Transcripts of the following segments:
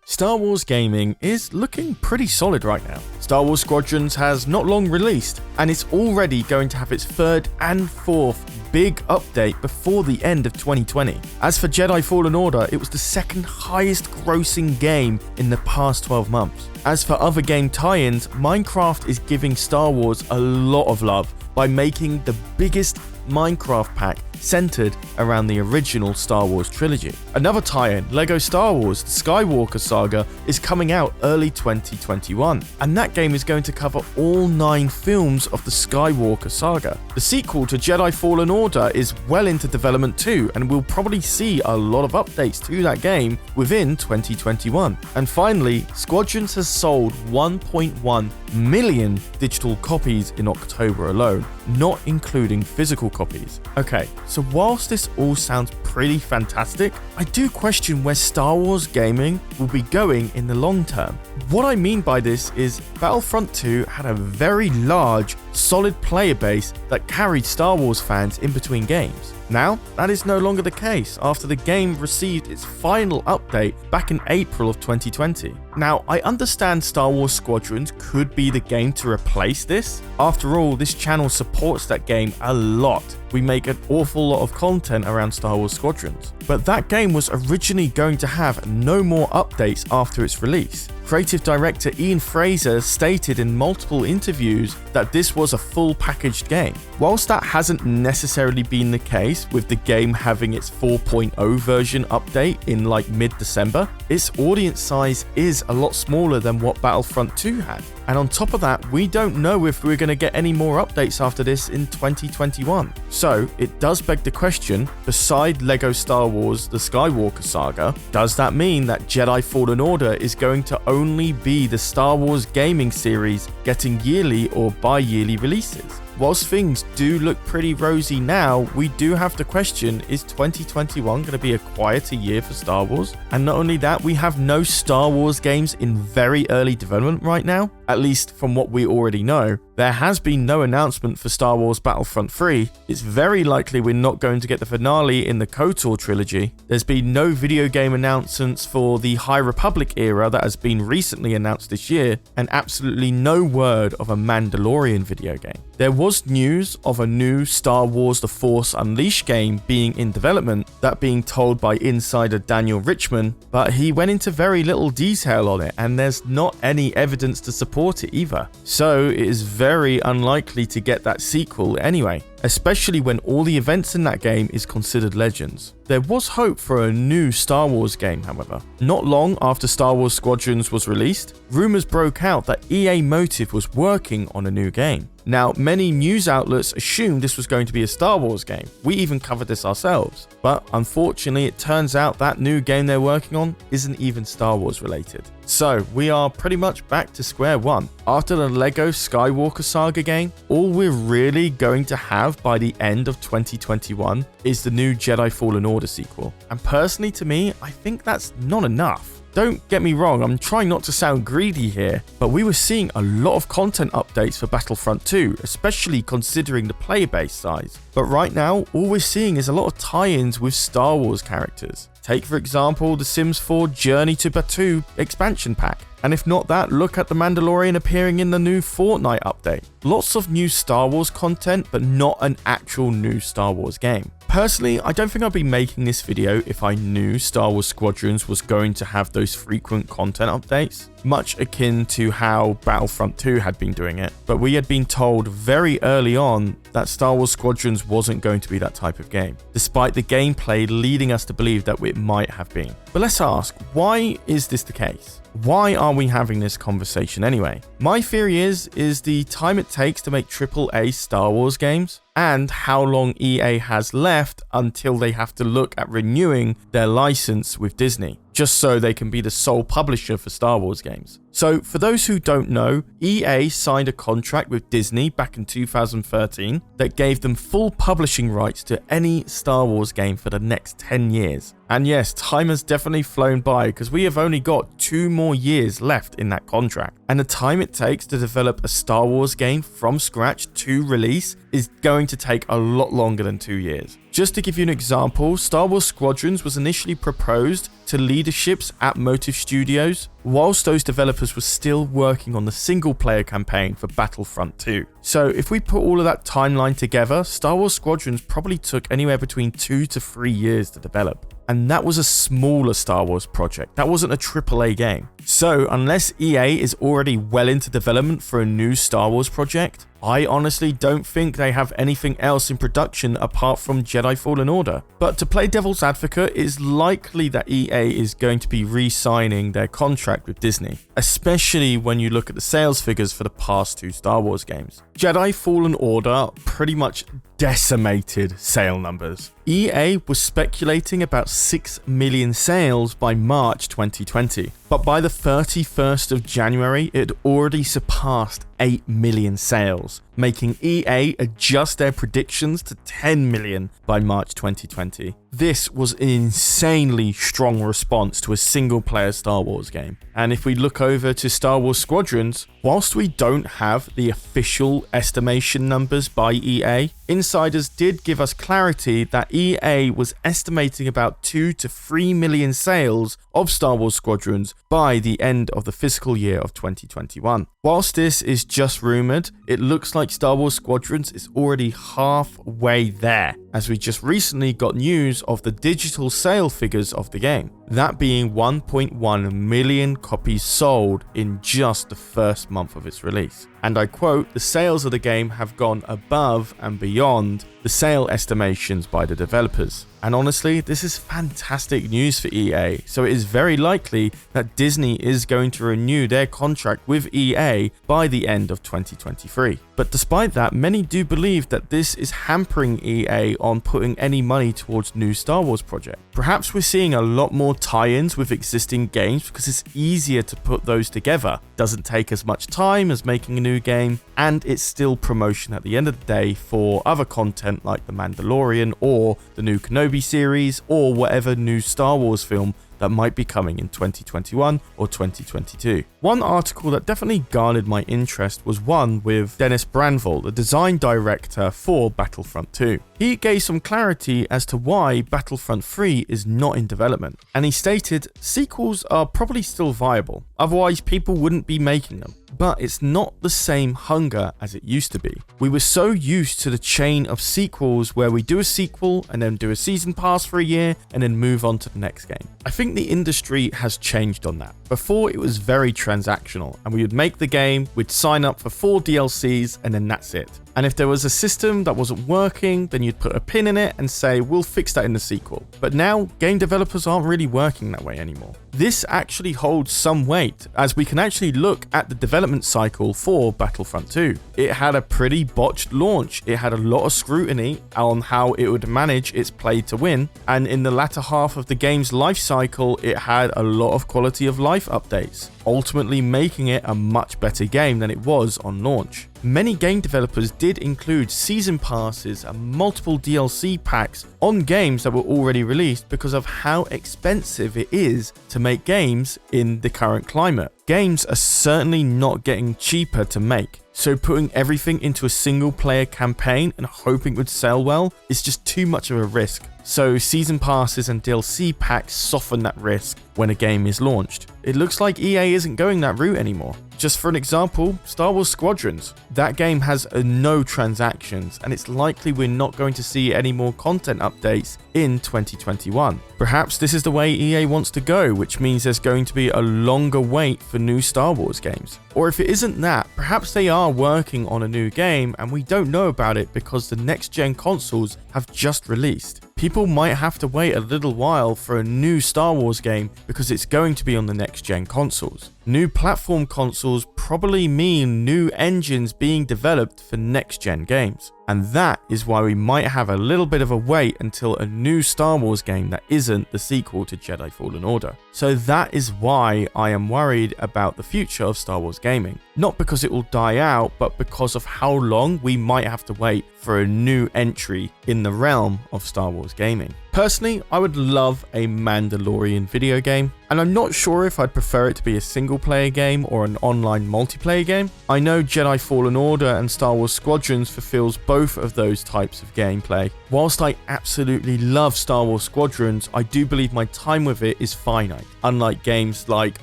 Star Wars gaming is looking pretty solid right now. Star Wars Squadrons has not long released, and it's already going to have its third and fourth big update before the end of 2020. As for Jedi Fallen Order, it was the second highest grossing game in the past 12 months. As for other game tie-ins, Minecraft is giving Star Wars a lot of love by making the biggest Minecraft pack centered around the original Star Wars trilogy. Another tie-in, LEGO Star Wars The Skywalker Saga, is coming out early 2021, and that game is going to cover all 9 films of the Skywalker Saga. The sequel to Jedi Fallen Order is well into development too, and we'll probably see a lot of updates to that game within 2021. And finally, Squadrons has sold 1.1 million digital copies in October alone, not including physical copies. Okay, so whilst this all sounds pretty fantastic, I do question where Star Wars gaming will be going in the long term. What I mean by this is Battlefront 2 had a very large, solid player base that carried Star Wars fans in between games. Now, that is no longer the case after the game received its final update back in April of 2020. Now, I understand Star Wars Squadrons could be the game to replace this. After all, this channel supports that game a lot. We make an awful lot of content around Star Wars Squadrons. But that game was originally going to have no more updates after its release. Creative director Ian Fraser stated in multiple interviews that this was a full packaged game. Whilst that hasn't necessarily been the case with the game having its 4.0 version update in like mid-December, its audience size is a lot smaller than what Battlefront 2 had. And on top of that, we don't know if we're going to get any more updates after this in 2021. So it does beg the question, beside LEGO Star Wars The Skywalker Saga, does that mean that Jedi Fallen Order is going to only be the Star Wars gaming series getting yearly or bi-yearly releases? Whilst things do look pretty rosy now, we do have to question, is 2021 going to be a quieter year for Star Wars? And not only that, we have no Star Wars games in very early development right now, at least from what we already know. There has been no announcement for Star Wars Battlefront 3. It's very likely we're not going to get the finale in the KOTOR trilogy. There's been no video game announcements for the High Republic era that has been recently announced this year, and absolutely no word of a Mandalorian video game. There was news of a new Star Wars The Force Unleashed game being in development, that being told by insider Daniel Richman, but he went into very little detail on it, and there's not any evidence to support it either. So it is very unlikely to get that sequel anyway, especially when all the events in that game is considered legends. There was hope for a new Star Wars game, however. Not long after Star Wars Squadrons was released, rumors broke out that EA Motive was working on a new game. Now, many news outlets assumed this was going to be a Star Wars game. We even covered this ourselves. But unfortunately, it turns out that new game they're working on isn't even Star Wars related. So we are pretty much back to square one. After the LEGO Skywalker Saga game, all we're really going to have by the end of 2021 is the new Jedi Fallen Order sequel. And personally, to me, I think that's not enough. Don't get me wrong, I'm trying not to sound greedy here, but we were seeing a lot of content updates for Battlefront 2, especially considering the player base size. But right now, all we're seeing is a lot of tie-ins with Star Wars characters. Take for example the Sims 4 Journey to Batuu expansion pack. And if not that, look at the Mandalorian appearing in the new Fortnite update. Lots of new Star Wars content, but not an actual new Star Wars game. Personally, I don't think I'd be making this video if I knew Star Wars Squadrons was going to have those frequent content updates, much akin to how Battlefront 2 had been doing it. But we had been told very early on that Star Wars Squadrons wasn't going to be that type of game, despite the gameplay leading us to believe that it might have been. But let's ask, why is this the case? Why are we having this conversation anyway? My theory is the time it takes to make AAA Star Wars games, and how long EA has left until they have to look at renewing their license with Disney, just so they can be the sole publisher for Star Wars games. So for those who don't know, EA signed a contract with Disney back in 2013 that gave them full publishing rights to any Star Wars game for the next 10 years. And yes, time has definitely flown by because we have only got 2 more years left in that contract. And the time it takes to develop a Star Wars game from scratch to release is going to take a lot longer than 2 years. Just to give you an example, Star Wars Squadrons was initially proposed to leaderships at Motive Studios, whilst those developers were still working on the single-player campaign for Battlefront 2. So if we put all of that timeline together, Star Wars Squadrons probably took anywhere between 2 to 3 years to develop. And that was a smaller Star Wars project. That wasn't a AAA game. So unless EA is already well into development for a new Star Wars project, I honestly don't think they have anything else in production apart from Jedi Fallen Order. But to play devil's advocate, it is likely that EA is going to be re-signing their contract with Disney, especially when you look at the sales figures for the past 2 Star Wars games. Jedi Fallen Order pretty much decimated sale numbers. EA was speculating about 6 million sales by March 2020, but by the 31st of January, it had already surpassed 8 million sales, making EA adjust their predictions to 10 million by March 2020. This was an insanely strong response to a single-player Star Wars game. And if we look over to Star Wars Squadrons, whilst we don't have the official estimation numbers by EA, insiders did give us clarity that EA was estimating about 2 to 3 million sales of Star Wars Squadrons by the end of the fiscal year of 2021. Whilst this is just rumored, it looks like Star Wars Squadrons is already halfway there, as we just recently got news of the digital sale figures of the game, that being 1.1 million copies sold in just the first month of its release. And I quote, "The sales of the game have gone above and beyond the sale estimations by the developers." And honestly, this is fantastic news for EA, so it is very likely that Disney is going to renew their contract with EA by the end of 2023. But despite that, many do believe that this is hampering EA on putting any money towards new Star Wars projects. Perhaps we're seeing a lot more tie-ins with existing games because it's easier to put those together. Doesn't take as much time as making a new game, and it's still promotion at the end of the day for other content like The Mandalorian or the new Kenobi series or whatever new Star Wars film that might be coming in 2021 or 2022. One article that definitely garnered my interest was one with Dennis Branville, the design director for Battlefront 2. He gave some clarity as to why Battlefront 3 is not in development, and he stated sequels are probably still viable, otherwise people wouldn't be making them. But it's not the same hunger as it used to be. We were so used to the chain of sequels where we do a sequel and then do a season pass for a year and then move on to the next game. I think the industry has changed on that. Before it was very transactional and we would make the game, we'd sign up for 4 DLCs and then that's it. And if there was a system that wasn't working, then you'd put a pin in it and say, we'll fix that in the sequel. But now, game developers aren't really working that way anymore. This actually holds some weight, as we can actually look at the development cycle for Battlefront 2. It had a pretty botched launch. It had a lot of scrutiny on how it would manage its play to win, and in the latter half of the game's life cycle, it had a lot of quality of life updates, ultimately making it a much better game than it was on launch. Many game developers did include season passes and multiple DLC packs on games that were already released because of how expensive it is to make games in the current climate. Games are certainly not getting cheaper to make, so putting everything into a single player campaign and hoping it would sell well is just too much of a risk. So season passes and DLC packs soften that risk when a game is launched. It looks like EA isn't going that route anymore. Just for an example, Star Wars Squadrons. That game has no transactions, and it's likely we're not going to see any more content updates in 2021. Perhaps this is the way EA wants to go, which means there's going to be a longer wait for new Star Wars games. Or if it isn't that, perhaps they are working on a new game and we don't know about it because the next-gen consoles have just released. People might have to wait a little while for a new Star Wars game because it's going to be on the next-gen consoles. New platform consoles probably mean new engines being developed for next-gen games. And that is why we might have a little bit of a wait until a new Star Wars game that isn't the sequel to Jedi Fallen Order. So that is why I am worried about the future of Star Wars gaming. Not because it will die out, but because of how long we might have to wait for a new entry in the realm of Star Wars gaming. Personally, I would love a Mandalorian video game, and I'm not sure if I'd prefer it to be a single player game or an online multiplayer game. I know Jedi Fallen Order and Star Wars Squadrons fulfills both of those types of gameplay. Whilst I absolutely love Star Wars Squadrons, I do believe my time with it is finite. Unlike games like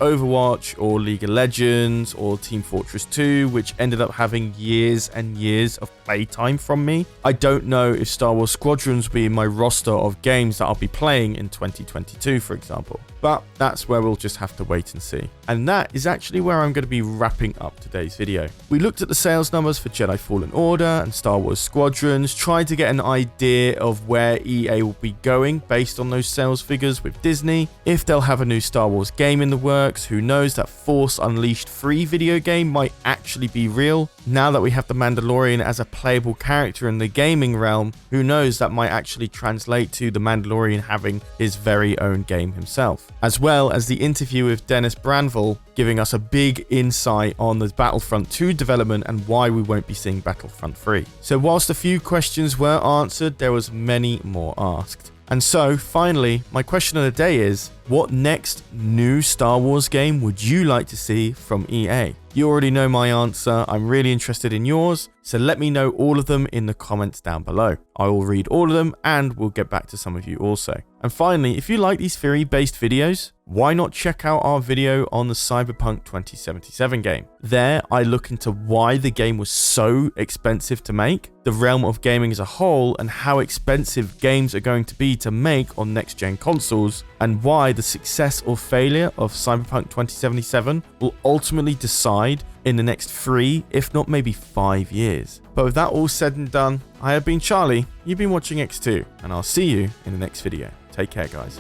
Overwatch or League of Legends or Team Fortress 2, which ended up having years and years of playtime from me, I don't know if Star Wars Squadrons will be in my roster of games that I'll be playing in 2022, for example. But that's where we'll just have to wait and see. And that is actually where I'm going to be wrapping up today's video. We looked at the sales numbers for Jedi Fallen Order and Star Wars Squadrons, tried to get an idea of where EA will be going based on those sales figures with Disney. If they'll have a new Star Wars game in the works, who knows, that Force Unleashed free video game might actually be real. Now that we have the Mandalorian as a playable character in the gaming realm, who knows, that might actually translate to the Mandalorian having his very own game himself. As well as the interview with Dennis Branville, giving us a big insight on the Battlefront 2 development and why we won't be seeing Battlefront 3. So whilst a few questions were answered, there was many more asked. And so, finally, my question of the day is, what next new Star Wars game would you like to see from EA? You already know my answer. I'm really interested in yours, so let me know all of them in the comments down below. I will read all of them and we'll get back to some of you also. And finally, if you like these theory-based videos, why not check out our video on the Cyberpunk 2077 game? There, I look into why the game was so expensive to make, the realm of gaming as a whole, and how expensive games are going to be to make on next-gen consoles, and why the success or failure of Cyberpunk 2077 will ultimately decide in the next 3, if not maybe 5 years. But with that all said and done, I have been Charlie, you've been watching EcksToo, and I'll see you in the next video. Take care, guys.